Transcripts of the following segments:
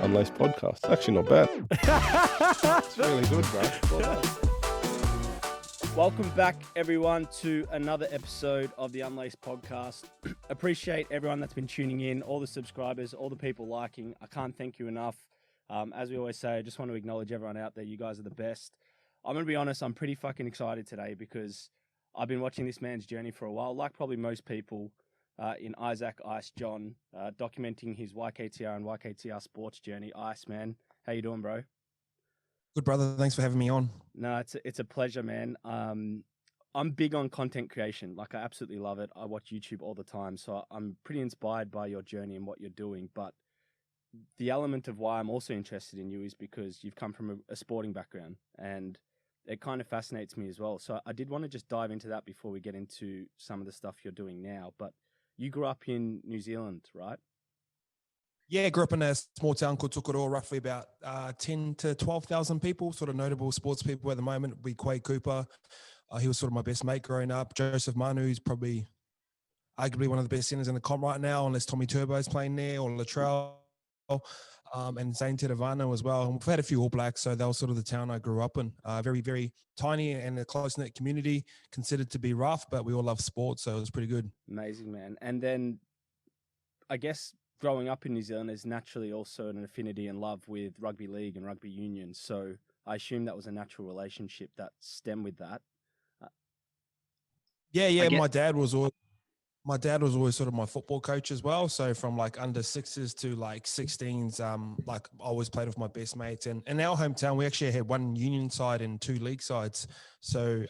Unlaced podcast. It's actually not bad. It's really good, bro. Welcome back, everyone, to another episode of the Unlaced podcast. Appreciate everyone that's been tuning in, all the subscribers, all the people liking. I can't thank you enough. As we always say, I just want to acknowledge everyone out there. You guys are the best. I'm going to be honest, I'm pretty fucking excited today because I've been watching this man's journey for a while, like probably most people in Isaac Ice John, documenting his YKTR and YKTR sports journey. Ice, man, how you doing, bro? Good, brother. Thanks for having me on. No, it's a pleasure, man. I'm big on content creation. Like, I absolutely love it. I watch YouTube all the time, so I'm pretty inspired by your journey and what you're doing. But the element of why I'm also interested in you is because you've come from a sporting background, and it kind of fascinates me as well. So I did want to just dive into that before we get into some of the stuff you're doing now. But you grew up in New Zealand, right? Yeah, grew up in a small town called Tukaro, roughly about 10 to 12,000 people, sort of notable sports people at the moment. We Quade Cooper, he was sort of my best mate growing up. Joseph Manu, who's probably arguably one of the best centers in the comp right now, unless Tommy Turbo's playing there, or Latrell, and Zane Tedavano as well. And we've had a few All Blacks, so that was sort of the town I grew up in. Very, very tiny and a close-knit community, considered to be rough, but we all love sports, so it was pretty good. Amazing, man. And then I guess growing up in New Zealand, there's naturally also an affinity and love with rugby league and rugby union. So I assume that was a natural relationship that stemmed with that. Yeah. My dad was always sort of my football coach as well. So from like under sixes to like 16s, like I always played with my best mates. And in our hometown, we actually had one union side and two league sides. So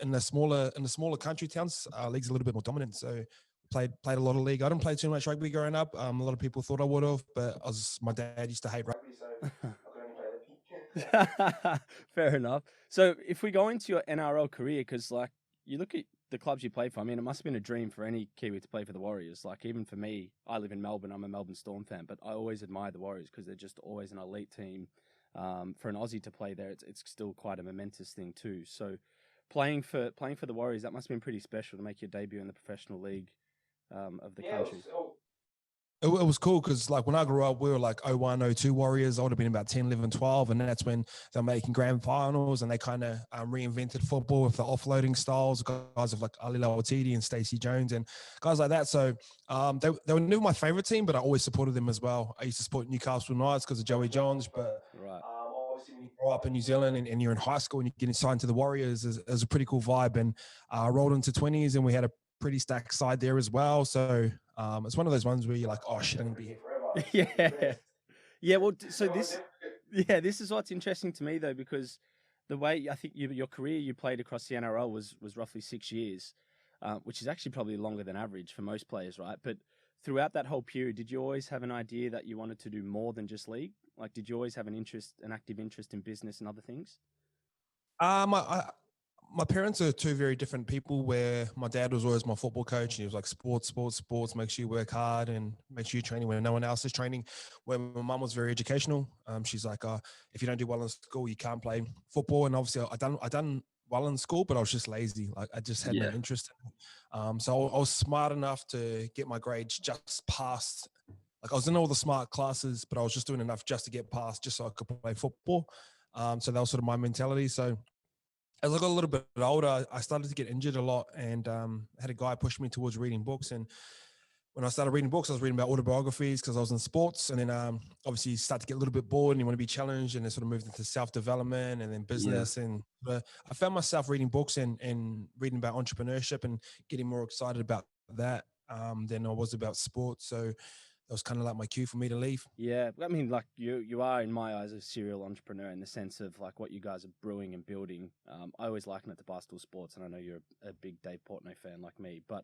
in the smaller country towns, league's a little bit more dominant. So played a lot of league. I didn't play too much rugby growing up. A lot of people thought I would have, but my dad used to hate rugby, so I could only play that. Fair enough. So if we go into your NRL career, because like you look at the clubs you play for, I mean, it must have been a dream for any Kiwi to play for the Warriors. Like, even for me, I live in Melbourne. I'm a Melbourne Storm fan, but I always admire the Warriors because they're just always an elite team. For an Aussie to play there, it's still quite a momentous thing too. So playing for the Warriors, that must have been pretty special to make your debut in the professional league of the country. It was cool because like when I grew up, we were like 01, 02 Warriors. I would have been about 10, 11, 12. And that's when they're making grand finals and they kind of reinvented football with the offloading styles, guys of like Ali Lawatiti and Stacey Jones and guys like that. So they were never my favorite team, but I always supported them as well. I used to support Newcastle Knights because of Joey Johns, but right. Obviously when you grow up in New Zealand and you're in high school and you're getting signed to the Warriors is a pretty cool vibe. And rolled into 20s and we had a pretty stacked side there as well. So it's one of those ones where you're like, oh shit, I'm gonna be here forever. Yeah. Well, so this is what's interesting to me though, because the way I think your career you played across the NRL was roughly 6 years, which is actually probably longer than average for most players, right? But throughout that whole period, did you always have an idea that you wanted to do more than just league? Like, did you always have an active interest in business and other things? My parents are two very different people where my dad was always my football coach and he was like, sports, make sure you work hard and make sure you're training when no one else is training. Where my mum was very educational. She's like, if you don't do well in school, you can't play football. And obviously I done well in school, but I was just lazy. Like I just had no interest in it. So I was smart enough to get my grades just past. Like I was in all the smart classes, but I was just doing enough just to get past just so I could play football. So that was sort of my mentality. So as I got a little bit older, I started to get injured a lot and had a guy push me towards reading books. And when I started reading books, I was reading about autobiographies because I was in sports. And then obviously you start to get a little bit bored and you want to be challenged and then sort of moved into self-development and then business. Yeah. And I found myself reading books and reading about entrepreneurship and getting more excited about that than I was about sports. So that was kind of like my cue for me to leave. Yeah, I mean, like you are in my eyes a serial entrepreneur in the sense of like what you guys are brewing and building. I always liken it to Barstool Sports, and I know you're a big Dave Portnoy fan like me. But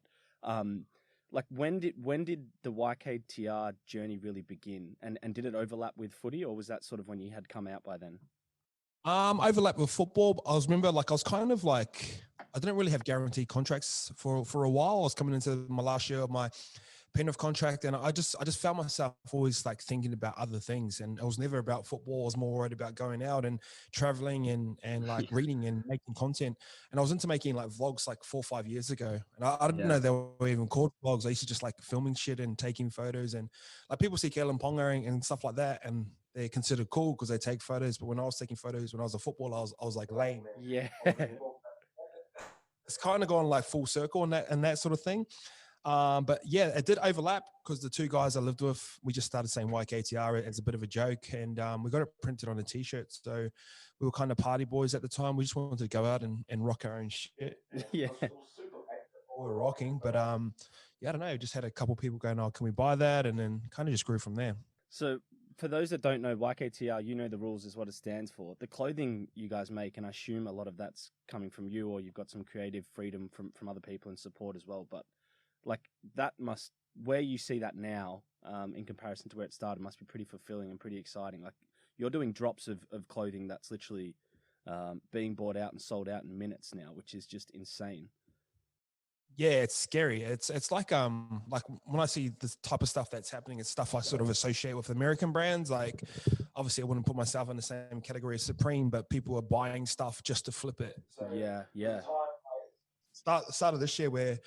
like when did the YKTR journey really begin, and did it overlap with footy, or was that sort of when you had come out by then? Overlap with football. I was kind of like I didn't really have guaranteed contracts for a while. I was coming into my last year of my Penrith contract, and I just found myself always like thinking about other things, and it was never about football. I was more worried about going out and traveling and like reading and making content. And I was into making like vlogs like 4 or 5 years ago, and I didn't know they were even called vlogs. I used to just like filming shit and taking photos, and like people see Kellen Ponga and stuff like that, and they're considered cool because they take photos. But when I was taking photos when I was a footballer, I was like lame. Yeah. It's kind of gone like full circle and that sort of thing. But yeah, it did overlap because the two guys I lived with, we just started saying YKTR as a bit of a joke, and we got it printed on a t-shirt. So we were kind of party boys at the time. We just wanted to go out and rock our own shit. Yeah. We were rocking, but yeah, I don't know. Just had a couple people going, "Oh, can we buy that?" And then kind of just grew from there. So for those that don't know, YKTR, you know the rules is what it stands for. The clothing you guys make, and I assume a lot of that's coming from you, or you've got some creative freedom from other people and support as well. But like that must, where you see that now in comparison to where it started, must be pretty fulfilling and pretty exciting. Like you're doing drops of clothing that's literally being bought out and sold out in minutes now, which is just insane. Yeah, it's scary. It's like when I see this type of stuff that's happening, it's stuff I sort of associate with American brands. Like obviously I wouldn't put myself in the same category as Supreme, but people are buying stuff just to flip it. So Yeah. Start of this year where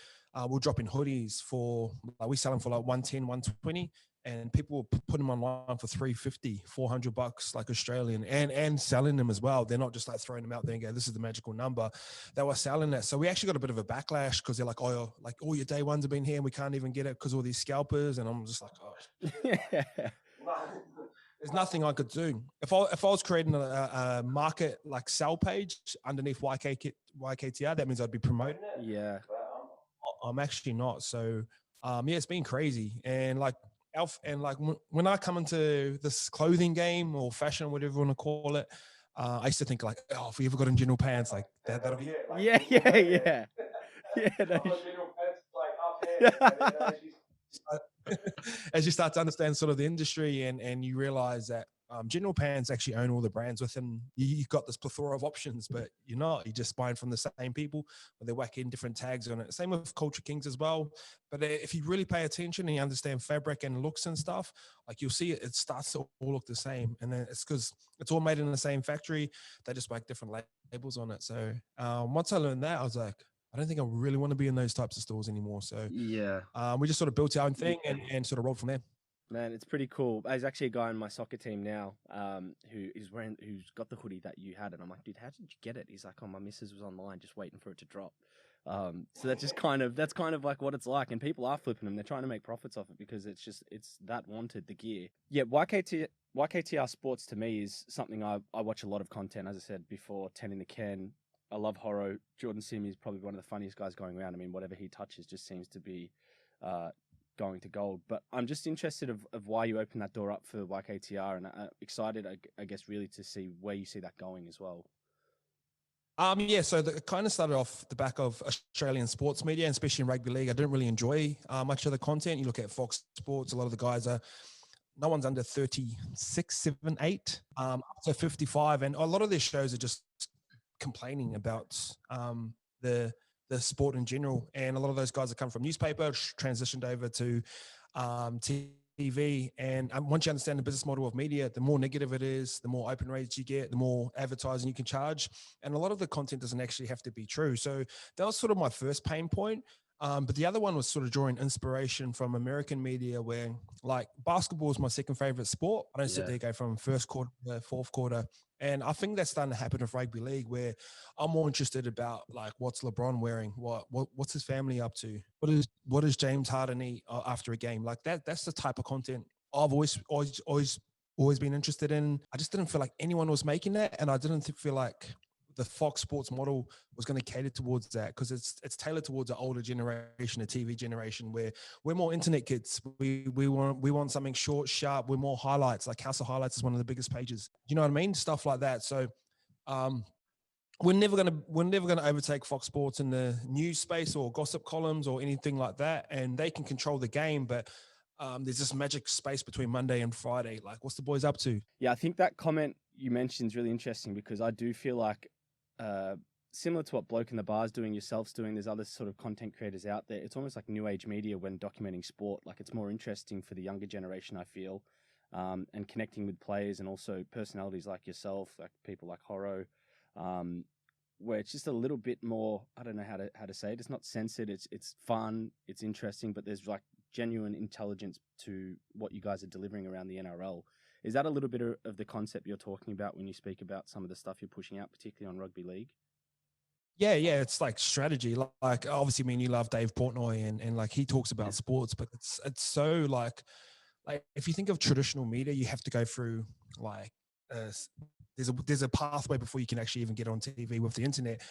we're dropping hoodies for we sell them for like 110, 120, and people will put them online for $350, $400 like Australian, and selling them as well. They're not just like throwing them out there and go, this is the magical number. They were selling that. So we actually got a bit of a backlash because they're like, oh, like all your day ones have been here and we can't even get it because all these scalpers. And I'm just like, oh, Yeah. there's nothing I could do. If I was creating a market like sell page underneath YKTR, that means I'd be promoting it. Yeah. I'm actually not. So yeah, it's been crazy. And like when I come into this clothing game or fashion, whatever you want to call it, I used to think like, oh, if we ever got in general pants, like that'll be it. Like, Yeah. as you start to understand sort of the industry and you realize that General Pants actually own all the brands within, you've got this plethora of options, but you're just buying from the same people, but they're whacking different tags on it. Same with Culture Kings as well. But if you really pay attention and you understand fabric and looks and stuff, like you'll see it starts to all look the same. And then it's because it's all made in the same factory. They just whack different labels on it. So once I learned that, I was like, I don't think I really want to be in those types of stores anymore. So yeah, we just sort of built our own thing and sort of rolled from there. Man, it's pretty cool. There's actually a guy in my soccer team now who's got the hoodie that you had, and I'm like, dude, how did you get it? He's like, oh, my missus was online just waiting for it to drop. So that's kind of like what it's like, and people are flipping them. They're trying to make profits off it because it's that wanted, the gear. Yeah, YKTR Sports to me is something I watch a lot of content. As I said before, 10 in the can. I love Horo. Jordan Simi is probably one of the funniest guys going around. I mean, whatever he touches just seems to be going to gold. But I'm just interested of why you opened that door up for YKTR, and excited, I guess, really to see where you see that going as well. Yeah, so it kind of started off the back of Australian sports media, and especially in rugby league. I didn't really enjoy much of the content. You look at Fox Sports, a lot of the guys no one's under 36, 7, 8, up to 55. And a lot of their shows are just complaining about the sport in general. And a lot of those guys that come from newspaper transitioned over to TV. And once you understand the business model of media, the more negative it is, the more open rates you get, the more advertising you can charge. And a lot of the content doesn't actually have to be true. So that was sort of my first pain point. But the other one was sort of drawing inspiration from American media, where like basketball is my second favorite sport. I don't sit there and go from first quarter to fourth quarter. And I think that's starting to happen with rugby league, where I'm more interested about like what's LeBron wearing, what's his family up to, what does James Harden eat after a game, like that. That's the type of content I've always been interested in. I just didn't feel like anyone was making that, and I didn't feel like the Fox Sports model was going to cater towards that, because it's tailored towards an older generation, a TV generation, where we're more internet kids. We want something short, sharp. We're more highlights. Like House of Highlights is one of the biggest pages. Do you know what I mean? Stuff like that. So we're never gonna overtake Fox Sports in the news space or gossip columns or anything like that. And they can control the game, but there's this magic space between Monday and Friday. Like, what's the boys up to? Yeah, I think that comment you mentioned is really interesting, because I do feel like similar to what Bloke in the Bar's doing, yourself's doing. There's other sort of content creators out there. It's almost like new age media when documenting sport. Like it's more interesting for the younger generation, I feel, and connecting with players and also personalities like yourself, like people like Horo, where it's just a little bit more. I don't know how to say it. It's not censored. It's fun. It's interesting, but there's like genuine intelligence to what you guys are delivering around the NRL. Is that a little bit of the concept you're talking about when you speak about some of the stuff you're pushing out, particularly on rugby league? Yeah, it's like strategy. Like obviously, I mean, you love Dave Portnoy, and like he talks about sports, but it's so like if you think of traditional media, you have to go through like there's a pathway before you can actually even get on TV. With the internet.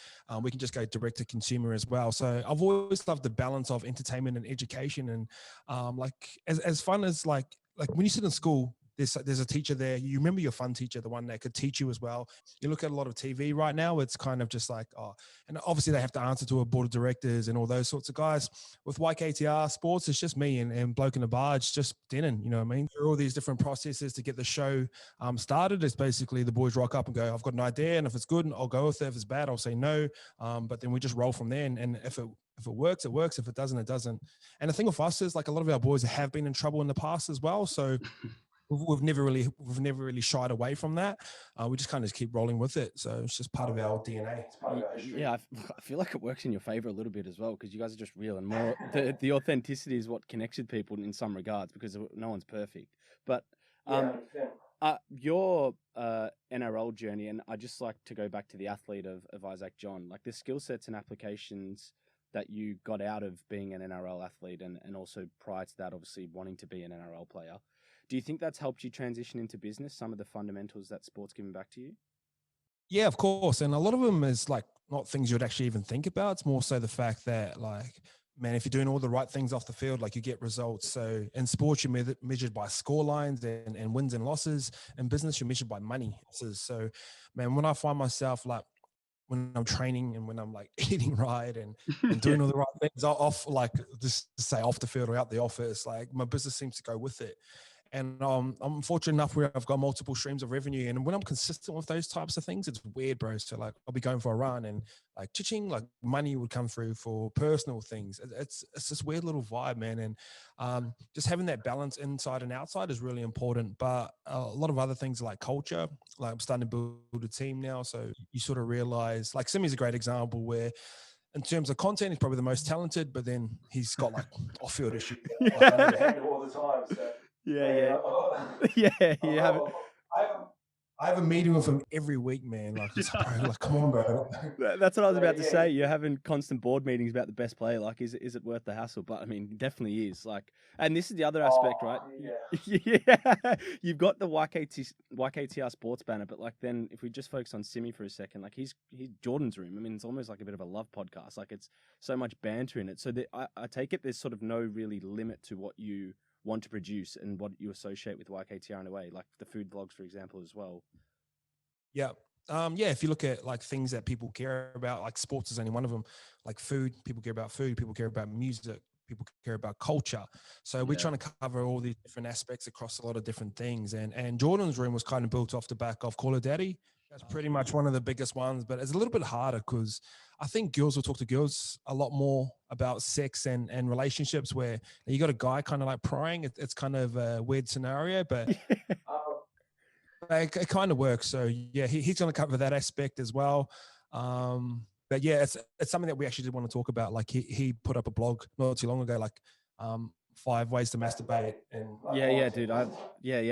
We can just go direct to consumer as well. So I've always loved the balance of entertainment and education, and like as fun as like when you sit in school. There's a teacher there. You remember your fun teacher, the one that could teach you as well. You look at a lot of TV right now, it's kind of just like, and obviously they have to answer to a board of directors and all those sorts of guys. With YKTR Sports, it's just me and Bloke in the Bar. It's just Denon, you know what I mean? Through all these different processes to get the show started, it's basically the boys rock up and go, I've got an idea, and if it's good, I'll go with it. If it's bad, I'll say no. But then we just roll from there. And if it works, it works. If it doesn't, it doesn't. And the thing with us is like a lot of our boys have been in trouble in the past as well. So we've never really shied away from that. We just kind of keep rolling with it. So it's just part of our DNA. It's part of our history. Yeah, I feel like it works in your favor a little bit as well because you guys are just real and more. The authenticity is what connects with people in some regards because no one's perfect. But your NRL journey, and I just like to go back to the athlete of Isaac John, like the skill sets and applications that you got out of being an NRL athlete and also prior to that, obviously wanting to be an NRL player. Do you think that's helped you transition into business, some of the fundamentals that sport's given back to you? Yeah, of course. And a lot of them is like not things you'd actually even think about. It's more so the fact that like, man, if you're doing all the right things off the field, like you get results. So in sports, you're measured by score lines and wins and losses. In business, you're measured by money. So, man, when I find myself like, when I'm training and when I'm like eating right and doing all the right things off, like just say off the field or out the office, like my business seems to go with it. And I'm fortunate enough where I've got multiple streams of revenue. And when I'm consistent with those types of things, it's weird, bro. So like I'll be going for a run and like cha-ching, like money would come through for personal things. It's this weird little vibe, man. And just having that balance inside and outside is really important. But a lot of other things like culture, like I'm starting to build a team now. So you sort of realize, like Simi's a great example where in terms of content, he's probably the most talented, but then he's got like off-field issues like, all the time. So. Yeah. I have a meeting with him every week, man. Like, bro, like come on, bro. That's what I was about to say. You're having constant board meetings about the best player. Like, is it worth the hassle? But I mean, it definitely is. Like, and this is the other aspect, right? Yeah. You've got the YKTR sports banner, but like, then if we just focus on Simi for a second, like he's Jordan's Room. I mean, it's almost like a bit of a love podcast. Like, it's so much banter in it. So I take it there's sort of no really limit to what you want to produce and what you associate with YKTR in a way, like the food vlogs, for example, as well. Yeah. If you look at like things that people care about, like sports is only one of them, like food, people care about food, people care about music, people care about culture. So we're trying to cover all these different aspects across a lot of different things. And Jordan's Room was kind of built off the back of Call of Daddy. That's pretty much one of the biggest ones, but it's a little bit harder because I think girls will talk to girls a lot more about sex and relationships where you got a guy kind of like prying. It's kind of a weird scenario, but it kind of works. So yeah, he's going to cover that aspect as well. But yeah, it's something that we actually did want to talk about. Like he put up a blog not too long ago, like 5 ways to masturbate. And yeah, dude.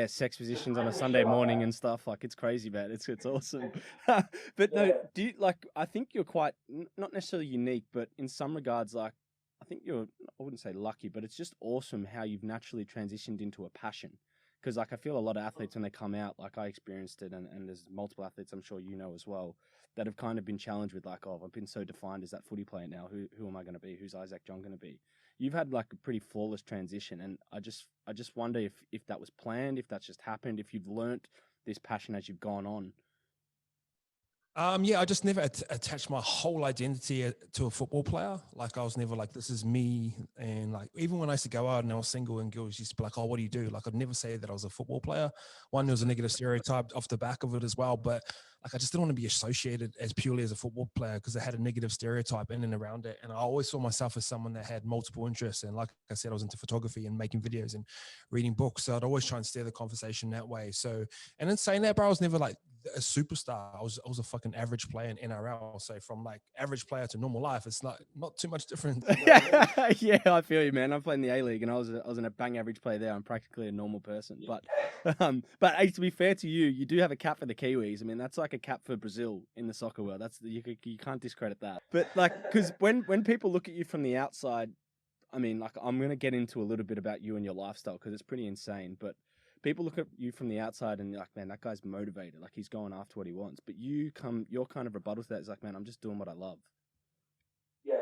Sex positions on a Sunday morning and stuff. Like it's crazy, man. It's awesome. But no, do you like? I think you're quite not necessarily unique, but in some regards, like I think I wouldn't say lucky, but it's just awesome how you've naturally transitioned into a passion. Because like I feel a lot of athletes when they come out, like I experienced it, and there's multiple athletes I'm sure you know as well that have kind of been challenged with like, oh, I've been so defined as that footy player now. Who am I going to be? Who's Isaac John going to be? You've had like a pretty flawless transition, and I just wonder if that was planned, if that's just happened, if you've learnt this passion as you've gone on. I just never attached my whole identity to a football player. Like I was never like, this is me. And like, even when I used to go out and I was single and girls used to be like, oh, what do you do? Like I'd never say that I was a football player. One, there was a negative stereotype off the back of it as well. But like I just didn't want to be associated as purely as a football player because I had a negative stereotype in and around it. And I always saw myself as someone that had multiple interests. And like I said, I was into photography and making videos and reading books. So I'd always try and steer the conversation that way. So, and in saying that, bro, I was never like a superstar. I was a fucking average player in NRL. So from like average player to normal life, it's not too much different. You know what I mean? Yeah, I feel you, man. I played in the A-League and I was a bang average player there. I'm practically a normal person. But hey, to be fair to you, you do have a cap for the Kiwis. I mean, that's like a cap for Brazil in the soccer world. You can't discredit that. But like, because when people look at you from the outside, I mean, like, I'm gonna get into a little bit about you and your lifestyle because it's pretty insane. But people look at you from the outside and they're like, man, that guy's motivated. Like, he's going after what he wants. But your kind of rebuttal to that is like, man, I'm just doing what I love. Yeah.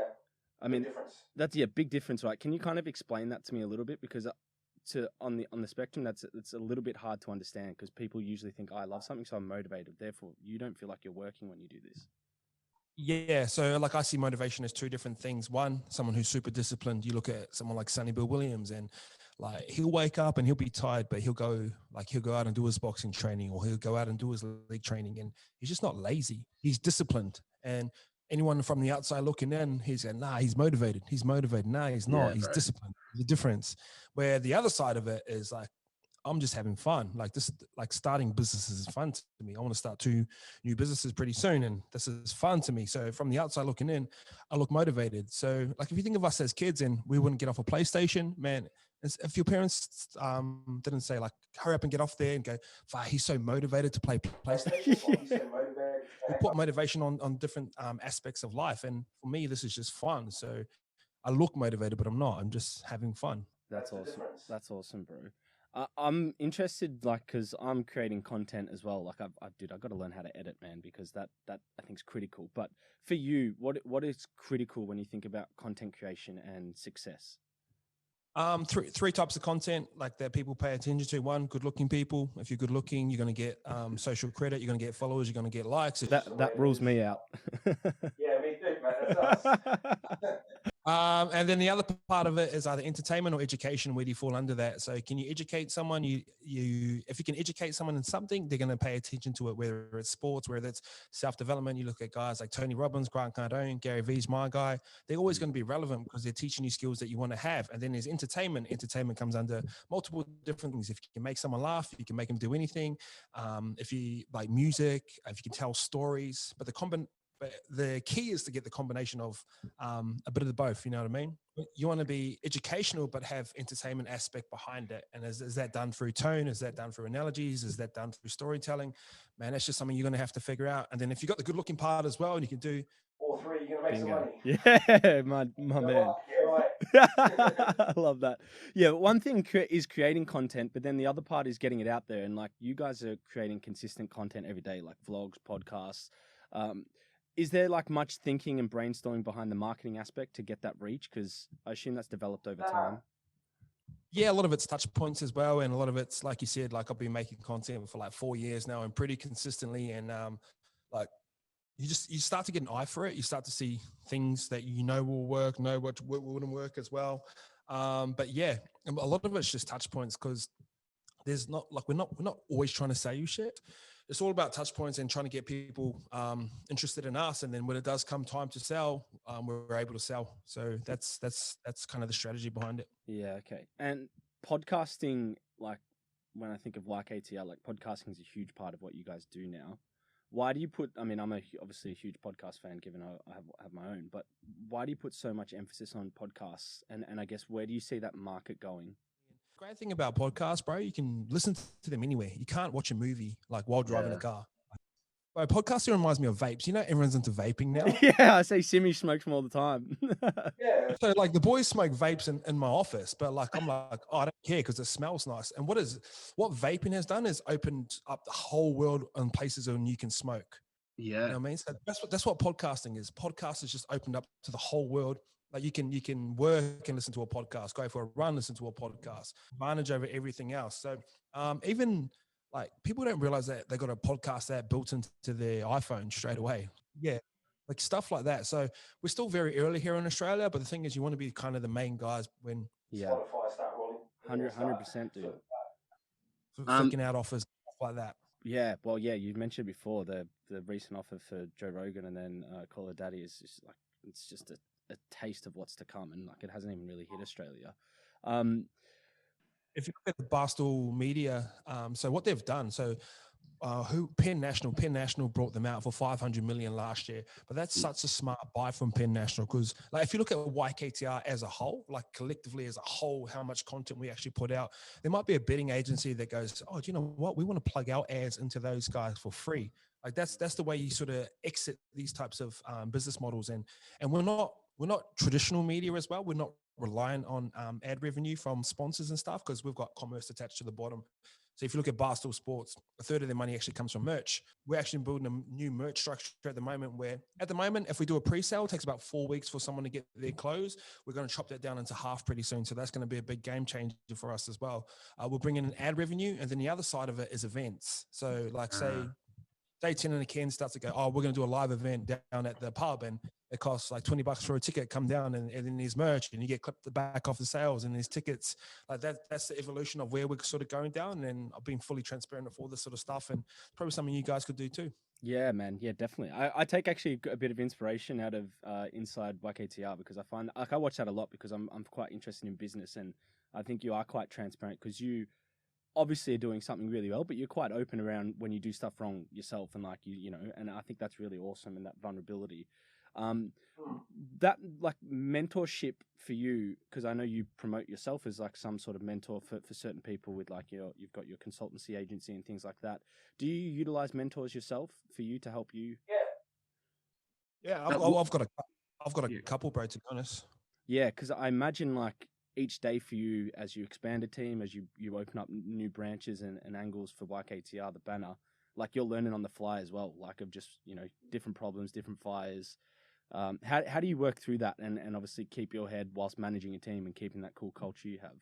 I mean, difference. that's a big difference, right? Can you kind of explain that to me a little bit? Because on the spectrum, it's a little bit hard to understand because people usually think, oh, I love something, so I'm motivated. Therefore, you don't feel like you're working when you do this. Yeah, so like I see motivation as two different things. One, someone who's super disciplined. You look at someone like Sonny Bill Williams, and like he'll wake up and he'll be tired, but he'll go out and do his boxing training, or he'll go out and do his league training, and he's just not lazy. He's disciplined. And anyone from the outside looking in, he's saying, nah, he's motivated. He's motivated. Nah, he's not. Yeah, he's bro. disciplined. There's a difference. Where the other side of it is like, I'm just having fun. Like this, like starting businesses is fun to me. I want to start 2 new businesses pretty soon, and this is fun to me. So from the outside looking in, I look motivated. So like if you think of us as kids and we wouldn't get off a PlayStation, man, if your parents didn't say like, hurry up and get off there and go, he's so motivated to play PlayStation. He's so motivated. We put motivation on different aspects of life. And for me, this is just fun. So I look motivated, but I'm not. I'm just having fun. That's awesome. That's awesome, bro. I'm interested, like, because I'm creating content as well. Like, I got to learn how to edit, man, because that I think is critical. But for you, what is critical when you think about content creation and success? Three types of content like that people pay attention to. One, good looking people. If you're good looking, you're going to get social credit. You're going to get followers. You're going to get likes. That rules me out. Yeah, me too, man. That's us. And then the other part of it is either entertainment or education. Where do you fall under that? So can you educate someone? If you can educate someone in something, they're going to pay attention to it, whether it's sports, whether it's self-development. You look at guys like Tony Robbins, Grant Cardone, Gary Vee's my guy. They're always going to be relevant because they're teaching you skills that you want to have. And then there's entertainment. Entertainment comes under multiple different things. If you can make someone laugh, you can make them do anything. If you like music, if you can tell stories, but the key is to get the combination of a bit of the both. You know what I mean? You want to be educational, but have entertainment aspect behind it. And is that done through tone? Is that done through analogies? Is that done through storytelling? Man, that's just something you're going to have to figure out. And then if you got the good looking part as well, and you can do all three, you're going to make some money. Yeah, my man. I love that. Yeah, one thing is creating content, but then the other part is getting it out there. And like you guys are creating consistent content every day, like vlogs, podcasts. Is there like much thinking and brainstorming behind the marketing aspect to get that reach? Because I assume that's developed over time. Yeah, a lot of it's touch points as well. And a lot of it's, like you said, like I've been making content for like 4 years now and pretty consistently. And like you start to get an eye for it. You start to see things that you know will work, know what wouldn't work as well. But yeah, a lot of it's just touch points because there's not like we're not always trying to sell you shit. It's all about touch points and trying to get people interested in us. And then when it does come time to sell, we're able to sell. So that's kind of the strategy behind it. Yeah. Okay. And podcasting, like when I think of YKTR, like podcasting is a huge part of what you guys do now. Why do you put, I mean, I'm obviously a huge podcast fan given I have my own, but why do you put so much emphasis on podcasts? And I guess, where do you see that market going? Great thing about podcasts, bro, you can listen to them anywhere. You can't watch a movie like while driving a car. Bro, podcasting reminds me of vapes. You know, everyone's into vaping now. Yeah, I say Simmy smokes them all the time. Yeah. So like the boys smoke vapes in my office, but like I'm like, oh, I don't care because it smells nice. And what vaping has done is opened up the whole world on places where you can smoke. Yeah. You know what I mean? So that's what podcasting is. Podcast is just opened up to the whole world. Like you can work and listen to a podcast, go for a run, listen to a podcast, advantage over everything else. So even like people don't realize that they got a podcast app built into their iPhone straight away. Yeah. Like stuff like that. So we're still very early here in Australia, but the thing is you want to be kind of the main guys when Spotify start rolling. 100%, dude. Flicking out offers, stuff like that. Yeah, well, yeah, you mentioned before the recent offer for Joe Rogan and then Call Her Daddy is just like it's just a taste of what's to come, and like it hasn't even really hit Australia. Um, If you look at the Barstool Media, so what they've done, so Penn National brought them out for 500 million last year, but that's such a smart buy from Penn National because, like, if you look at YKTR as a whole, like collectively as a whole, how much content we actually put out, there might be a bidding agency that goes, oh, do you know what? We want to plug our ads into those guys for free. Like that's the way you sort of exit these types of business models, and we're not traditional media as well. We're not reliant on ad revenue from sponsors and stuff because we've got commerce attached to the bottom. So if you look at Barstool Sports, a third of their money actually comes from merch. We're actually building a new merch structure at the moment where, at the moment, if we do a pre-sale, it takes about 4 weeks for someone to get their clothes. We're going to chop that down into half pretty soon. So that's going to be a big game changer for us as well. We'll bring in an ad revenue. And then the other side of it is events. So like say 10 and a Ken starts to go, oh, we're going to do a live event down at the pub and it costs like $20 for a ticket, come down and then there's merch and you get clipped the back off the sales and there's tickets. Like that's the evolution of where we're sort of going down. And I've been fully transparent with all this sort of stuff and probably something you guys could do too. yeah, man, yeah, definitely. I take actually a bit of inspiration out of Inside YKTR because I find like I watch that a lot because I'm quite interested in business and I think you are quite transparent because you obviously are doing something really well, but you're quite open around when you do stuff wrong yourself and like you know, and I think that's really awesome and that vulnerability. Um, that like mentorship for you, because I know you promote yourself as like some sort of mentor for certain people with like you've got your consultancy agency and things like that. Do you utilize mentors yourself for you to help you? Yeah, I've got a couple, bro, to be honest. Yeah, because I imagine like each day for you as you expand a team, as you open up new branches and angles for YKTR, the banner, like you're learning on the fly as well, like of just, you know, different problems, different fires. How do you work through that and obviously keep your head whilst managing a team and keeping that cool culture you have?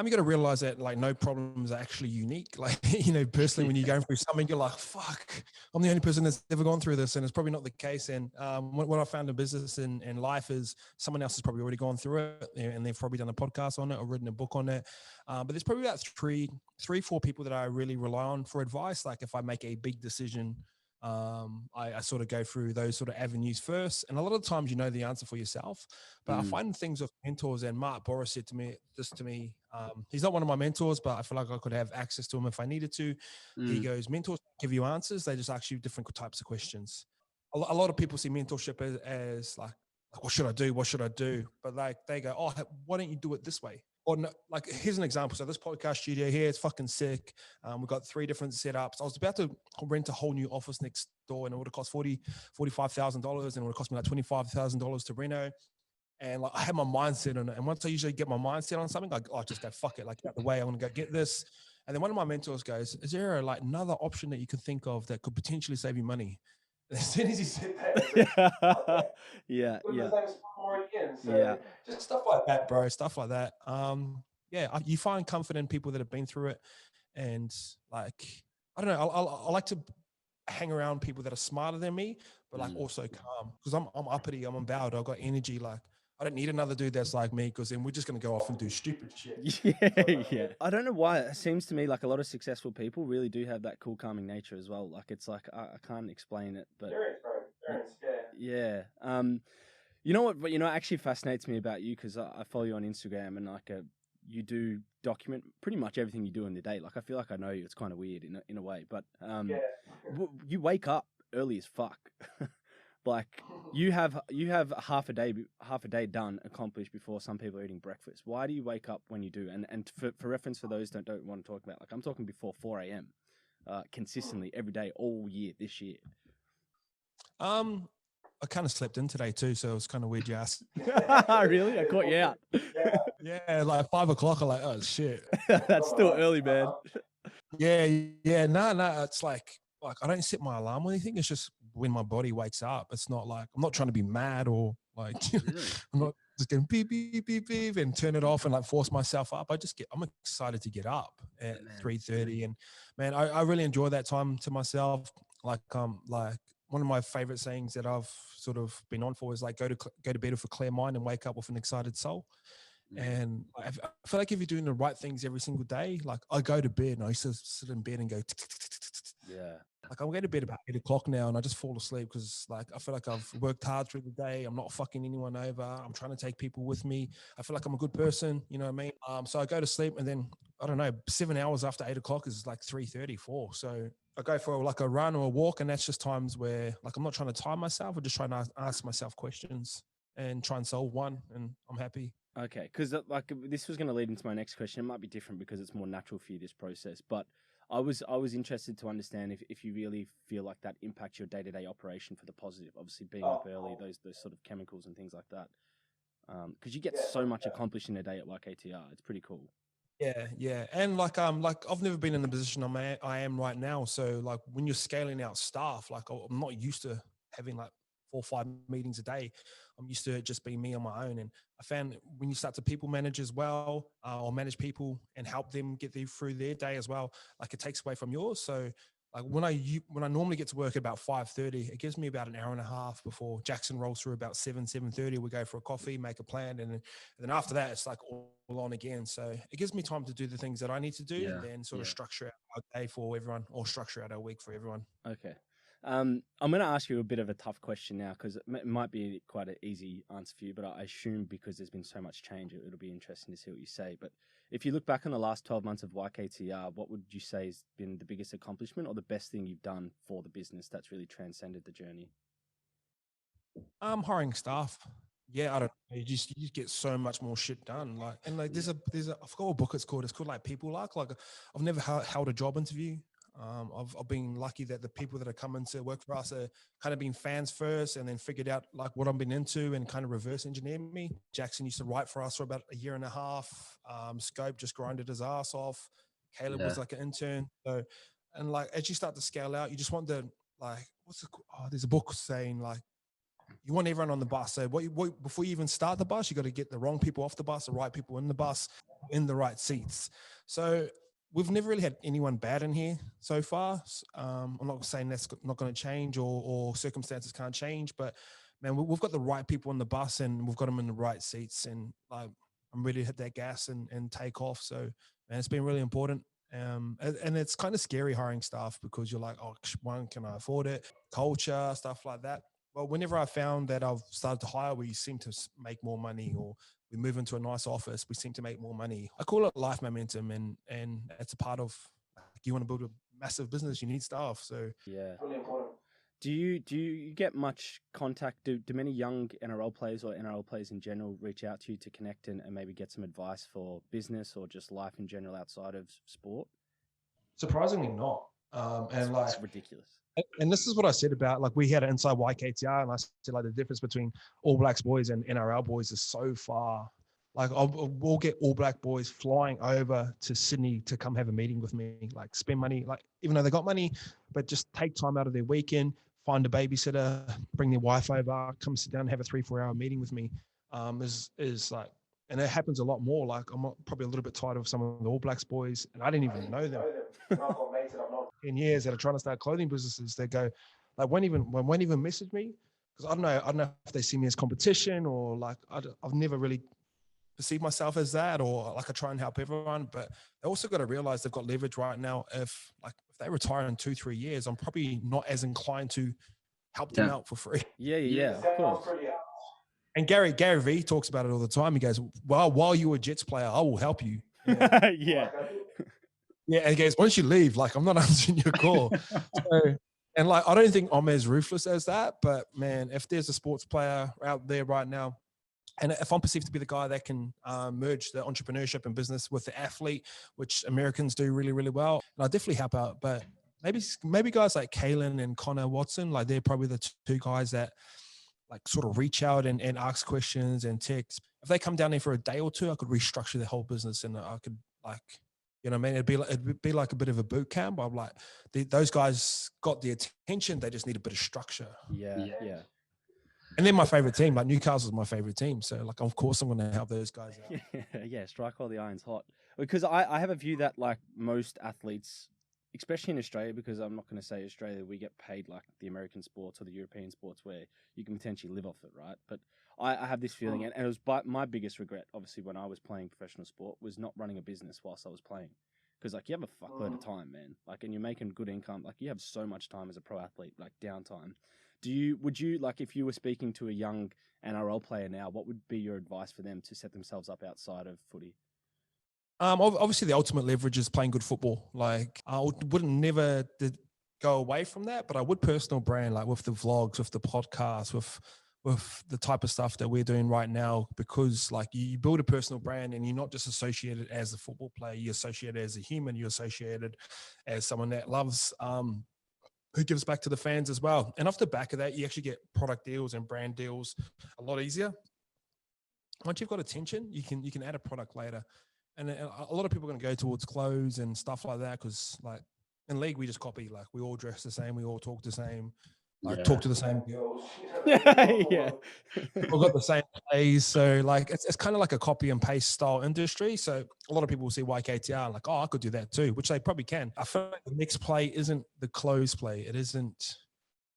You got to realize that like no problems are actually unique. Like, you know, personally, when you're going through something, you're like, fuck, I'm the only person that's ever gone through this. And it's probably not the case. And what I found in business and life is someone else has probably already gone through it and they've probably done a podcast on it or written a book on it. But there's probably about four people that I really rely on for advice. Like if I make a big decision, I sort of go through those sort of avenues first. And a lot of times you know the answer for yourself. But I find things with mentors, and Mark Boris said to me, he's not one of my mentors, but I feel like I could have access to him if I needed to. He goes, mentors don't give you answers. They just ask you different types of questions. A lot of people see mentorship as like, what should I do? What should I do? But like they go, oh, why don't you do it this way? Or no, like, here's an example. So this podcast studio here, it's fucking sick. We've got 3 different setups. I was about to rent a whole new office next door and it would have cost $45,000 and it would have cost me like $25,000 to reno. And like I had my mindset on it. And once I usually get my mindset on something, I just go, fuck it, like out the way, I want to go get this. And then one of my mentors goes, is there like another option that you could think of that could potentially save you money? And as soon as he said that, I said, okay. Yeah. So yeah, just stuff like that, bro. Stuff like that. You find comfort in people that have been through it, and like I don't know, I like to hang around people that are smarter than me, but like also calm because I'm uppity, I'm empowered, I've got energy. Like I don't need another dude that's like me because then we're just gonna go off and do stupid shit. Yeah. I don't know why it seems to me like a lot of successful people really do have that cool calming nature as well. Like it's like I can't explain it, but yeah. You know what? You know, it actually fascinates me about you because I follow you on Instagram and like you do document pretty much everything you do in the day. Like I feel like I know you. It's kind of weird in a way, but you wake up early as fuck. Like you have half a day done accomplished before some people are eating breakfast. Why do you wake up when you do? And for reference for those that don't want to talk about, like I'm talking before 4 a.m. Consistently every day all year this year. I kind of slept in today too, so it was kind of weird you ask. Really? I caught you out. Yeah, like 5 o'clock. I'm like, oh shit. That's still early, man. Yeah. No. It's like I don't set my alarm or anything. It's just when my body wakes up. It's not like I'm not trying to be mad or like I'm not just going beep beep beep beep and turn it off and like force myself up. I'm excited to get up at 3:30, and man, I really enjoy that time to myself. Like one of my favorite sayings that I've sort of been on for is like go to bed with a clear mind and wake up with an excited soul. And I feel like if you're doing the right things every single day, like I go to bed and I used to sit in bed and go, Yeah. like I'm going to bed about 8 o'clock now and I just fall asleep because like I feel like I've worked hard through the day. I'm not fucking anyone over. I'm trying to take people with me. I feel like I'm a good person. You know what I mean? So I go to sleep and then I don't know, 7 hours after 8 o'clock is like 3:34. So I go for like a run or a walk, and that's just times where like I'm not trying to time myself. I'm just trying to ask myself questions and try and solve one, and I'm happy. Okay, because like this was going to lead into my next question. It might be different because it's more natural for you, this process. But I was interested to understand if you really feel like that impacts your day to day operation for the positive. Obviously, being up early, those sort of chemicals and things like that. Because you get so much accomplished in a day at YKTR. It's pretty cool. Yeah, and like I've never been in the position I am right now. So like when you're scaling out staff, like I'm not used to having like 4 or 5 meetings a day. I'm used to it just being me on my own. And I found when you start to people manage as well, or manage people and help them get through their day as well, like it takes away from yours. So like when I normally get to work at about 5:30, it gives me about an hour and a half before Jackson rolls through about 7:30. We go for a coffee, make a plan, and then after that, it's like all on again. So it gives me time to do the things that I need to do, and then sort of structure out our day for everyone, or structure out our week for everyone. Okay. I'm going to ask you a bit of a tough question now because it might be quite an easy answer for you, but I assume because there's been so much change, it'll be interesting to see what you say. But if you look back on the last 12 months of YKTR, what would you say has been the biggest accomplishment or the best thing you've done for the business that's really transcended the journey? Hiring staff. Yeah, I don't know. You just get so much more shit done. Like, and like there's a I forgot what book it's called. It's called like People Luck. Like I've never held a job interview. I've been lucky that the people that are coming to work for us are kind of been fans first and then figured out like what I've been into and kind of reverse engineered me. Jackson used to write for us for about a year and a half. Scope just grinded his ass off. Caleb was like an intern. So, and like as you start to scale out, you just want the like there's a book saying like you want everyone on the bus. So before you even start the bus, you got to get the wrong people off the bus, the right people in the bus, in the right seats. So we've never really had anyone bad in here so far. I'm not saying that's not going to change or circumstances can't change, but man, we've got the right people on the bus and we've got them in the right seats. And like, I'm ready to hit that gas and take off. So, man, it's been really important. And it's kind of scary hiring staff because you're like, oh, one, can I afford it? Culture, stuff like that. Well, whenever I found that I've started to hire, we seem to make more money, or we move into a nice office, we seem to make more money. I call it life momentum, and it's a part of like, you want to build a massive business, you need staff. So Yeah. Really important. Do you get much contact? Do many young NRL players or NRL players in general reach out to you to connect and maybe get some advice for business or just life in general outside of sport? surprisingly not. And like It's ridiculous. and this is what I said about like we had an inside YKTR, and I said like the difference between All Blacks boys and NRL boys is so far. Like we'll get All Black boys flying over to Sydney to come have a meeting with me, like spend money, like even though they got money, but just take time out of their weekend, find a babysitter, bring their wife over, come sit down and have a 3-4 hour meeting with me. Is like, and it happens a lot more. Like I'm probably a little bit tired of some of the All Blacks boys, and I didn't even know them. And I've got mates that I've known 10 years that are trying to start clothing businesses. They go, like, won't even message me because I don't know if they see me as competition or like I've never really perceive myself as that, or like I try and help everyone. But they also got to realize they've got leverage right now. If they retire in 2-3 years, I'm probably not as inclined to help them out for free. Yeah, of course. And Gary V talks about it all the time. He goes, well, while you're a Jets player, I will help you. Yeah. Yeah, and he goes, once you leave, like I'm not answering your call. So, and like I don't think I'm as ruthless as that, but man, if there's a sports player out there right now, and if I'm perceived to be the guy that can merge the entrepreneurship and business with the athlete, which Americans do really, really well, and I definitely help out. But maybe guys like Kalen and Connor Watson, like they're probably the two guys that like sort of reach out and ask questions and text. If they come down there for a day or two, I could restructure the whole business and I could like, you know what I mean? It'd be like a bit of a boot camp. I'm like, those guys got the attention. They just need a bit of structure. Yeah. And they're my favorite team. Like Newcastle's my favorite team. So like, of course I'm going to help those guys out. Yeah, strike while the iron's hot. Because I have a view that like most athletes, especially in Australia, because I'm not going to say Australia, we get paid like the American sports or the European sports where you can potentially live off it, right? But I have this feeling, and it was my biggest regret, obviously, when I was playing professional sport, was not running a business whilst I was playing. Because like you have a fuckload of time, man. Like, and you're making good income. Like you have so much time as a pro athlete, like downtime. Would you like if you were speaking to a young NRL player now, what would be your advice for them to set themselves up outside of footy? Obviously, the ultimate leverage is playing good football. Like, wouldn't never go away from that, but I would personal brand, like with the vlogs, with the podcast, with the type of stuff that we're doing right now, because like you build a personal brand and you're not just associated as a football player, you're associated as a human, you're associated as someone that loves, who gives back to the fans as well. And off the back of that, you actually get product deals and brand deals a lot easier. Once you've got attention, you can add a product later. And a lot of people are going to go towards clothes and stuff like that because, like, in league, we just copy. Like, we all dress the same, we all talk the same, talk to the same girls. Yeah. We've got the same plays. So, like, it's kind of like a copy and paste style industry. So, a lot of people will see YKTR and, like, oh, I could do that too, which they probably can. I feel like the next play isn't the clothes play. It isn't.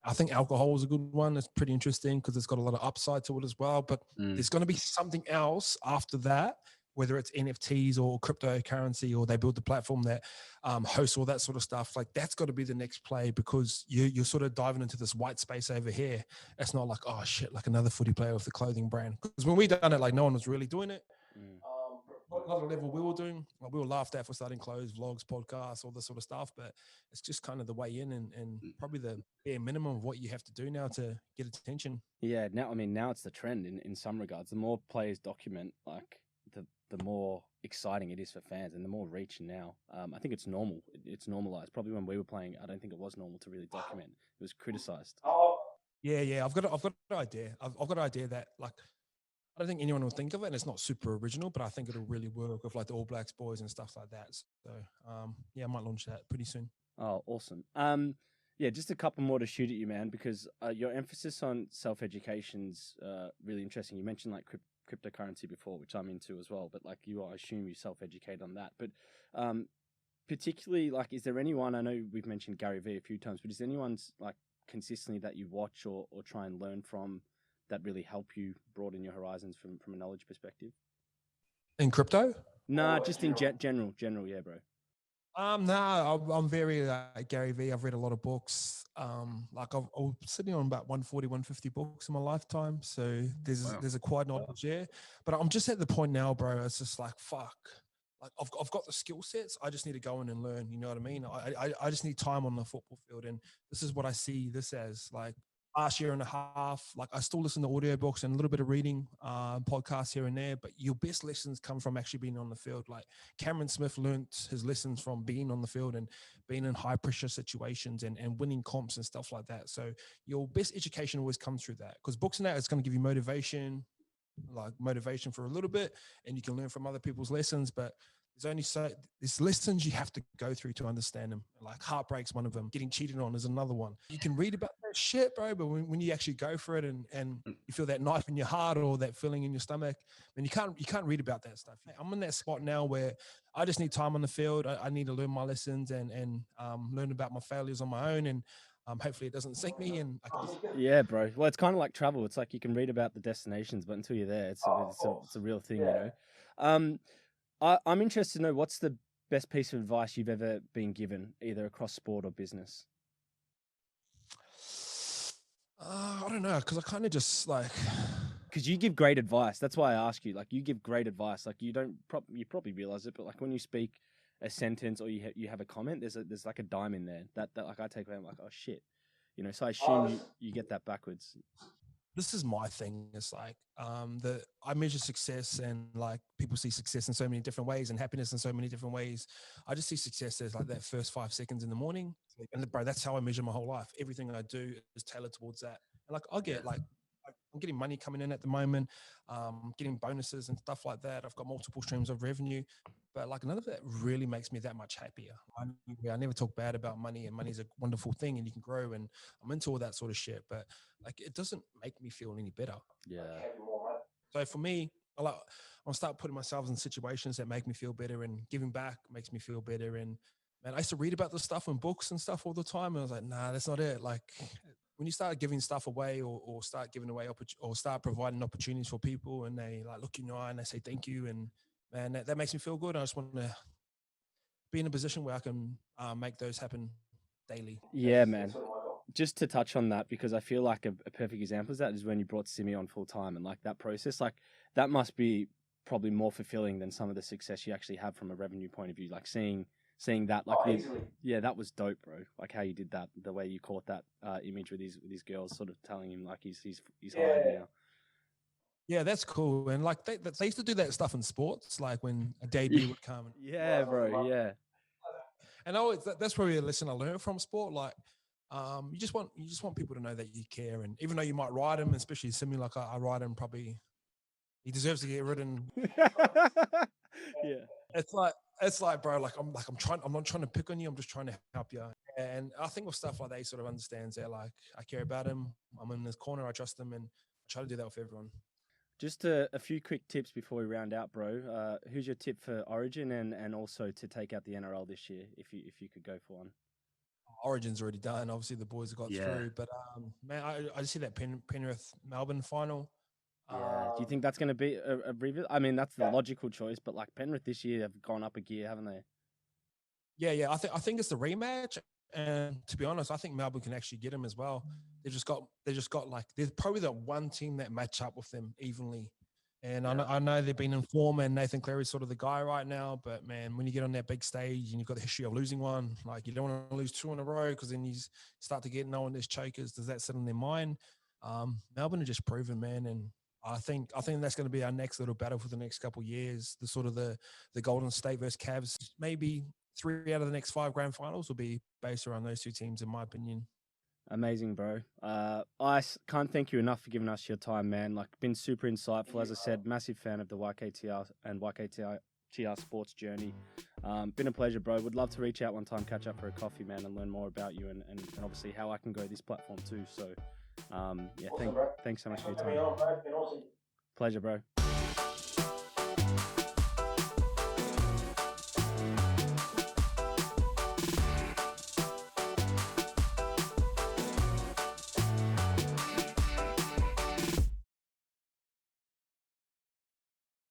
I think alcohol is a good one. It's pretty interesting because it's got a lot of upside to it as well. But there's going to be something else after that, whether it's NFTs or cryptocurrency, or they build the platform that hosts all that sort of stuff. Like that's got to be the next play because you're sort of diving into this white space over here. It's not like, oh shit, like another footy player with the clothing brand. Because when we done it, like no one was really doing it. But another level we were doing, like we were laughed at for starting clothes, vlogs, podcasts, all this sort of stuff. But it's just kind of the way in and probably the bare minimum of what you have to do now to get attention. Yeah, now it's the trend in some regards. The more players document, like the more exciting it is for fans and the more reach now. I think it's normal. It's normalized. Probably when we were playing, I don't think it was normal to really document. It was criticized. Yeah. I've got an idea. I've got an idea that like I don't think anyone will think of it, and it's not super original, but I think it'll really work with like the All Blacks boys and stuff like that. So yeah, I might launch that pretty soon. Oh, awesome. Yeah, just a couple more to shoot at you, man, because your emphasis on self-education's really interesting. You mentioned like cryptocurrency before, which I'm into as well, but like I assume you self-educate on that. But particularly, like, is there anyone, I know we've mentioned Gary Vee a few times, but is there anyone like consistently that you watch or try and learn from that really help you broaden your horizons from a knowledge perspective? In crypto? Nah, just in general, yeah, bro. I'm very Gary Vee. I've read a lot of books. Like I'm sitting on about 140, 150 books in my lifetime. So there's a quite knowledge there. But I'm just at the point now, bro. It's just like fuck. Like I've got the skill sets. I just need to go in and learn. You know what I mean? I just need time on the football field, and this is what I see this as. Like last year and a half, like I still listen to audiobooks and a little bit of reading podcasts here and there, but your best lessons come from actually being on the field. Like Cameron Smith learnt his lessons from being on the field and being in high pressure situations and winning comps and stuff like that. So your best education always comes through that, because books and that is going to give you motivation for a little bit, and you can learn from other people's lessons, but there's lessons you have to go through to understand them. Like heartbreak's one of them. Getting cheated on is another one. You can read about that shit, bro, but when you actually go for it and you feel that knife in your heart or that feeling in your stomach, then you can't read about that stuff. I'm in that spot now where I just need time on the field. I need to learn my lessons and learn about my failures on my own, and hopefully it doesn't sink me. And yeah, bro. Well, it's kind of like travel. It's like you can read about the destinations, but until you're there, it's a real thing, you know. I'm interested to know, what's the best piece of advice you've ever been given, either across sport or business? I don't know, because I kind of just like... Because you give great advice. That's why I ask you. Like, you give great advice. Like, you probably realize it, but like when you speak a sentence or you have a comment, there's like a dime in there that like I take away. I'm like, oh shit, you know. So I assume you get that backwards. This is my thing. It's like I measure success, and like people see success in so many different ways and happiness in so many different ways. I just see success as like that first 5 seconds in the morning. And bro, that's how I measure my whole life. Everything I do is tailored towards that. And like I'll get like I'm getting money coming in at the moment, getting bonuses and stuff like that. I've got multiple streams of revenue, but like none of that really makes me that much happier. I never talk bad about money, and money is a wonderful thing and you can grow, and I'm into all that sort of shit, but like it doesn't make me feel any better. Yeah. So for me, I'll start putting myself in situations that make me feel better, and giving back makes me feel better. And man, I used to read about this stuff in books and stuff all the time, and I was like, nah, that's not it. Like when you start giving stuff away or start giving away or start providing opportunities for people, and they like look in your eye and they say thank you, and man, that makes me feel good. I just want to be in a position where I can make those happen daily. Yeah, man. Just to touch on that, because I feel like a perfect example of that is when you brought Simi on full time, and like that process, like that must be probably more fulfilling than some of the success you actually have from a revenue point of view. Like seeing that, like yeah, that was dope, bro. Like how you did that, the way you caught that image with his girls, sort of telling him like he's hired now. Yeah, that's cool. And like they used to do that stuff in sports, like when a debut would come. Yeah, bro. Yeah. And that's probably a lesson I learned from sport. Like, you just want people to know that you care, and even though you might ride him, especially Simi, like I ride him, probably he deserves to get ridden. Yeah. It's like, bro, I'm not trying to pick on you. I'm just trying to help you. And I think with stuff like that, he sort of understands that, like, I care about him. I'm in his corner. I trust him, and I try to do that with everyone. Just a few quick tips before we round out, bro. Who's your tip for Origin and also to take out the NRL this year, if you could go for one? Origin's already done. Obviously, the boys have got through. But, man, I just see that Penrith Melbourne final. Yeah. Do you think that's going to be a revisit? I mean, that's the logical choice, but like Penrith this year have gone up a gear, haven't they? Yeah. I think it's the rematch. And to be honest, I think Melbourne can actually get him as well. They just got like, there's probably the one team that match up with them evenly. And I know they've been in form, and Nathan Cleary's sort of the guy right now. But man, when you get on that big stage and you've got the history of losing one, like you don't want to lose two in a row, because then you start to get known as chokers. Does that sit in their mind? Melbourne are just proven, man, and I think that's going to be our next little battle for the next couple of years. The sort of the Golden State versus Cavs. Maybe 3 out of the next 5 grand finals will be based around those two teams, in my opinion. Amazing, bro. I can't thank you enough for giving us your time, man. Like, been super insightful. As I said, massive fan of the YKTR and YKTR sports journey. Been a pleasure, bro. Would love to reach out one time, catch up for a coffee, man, and learn more about you and obviously how I can grow this platform too. So, yeah, thanks so much for your time. Pleasure, bro.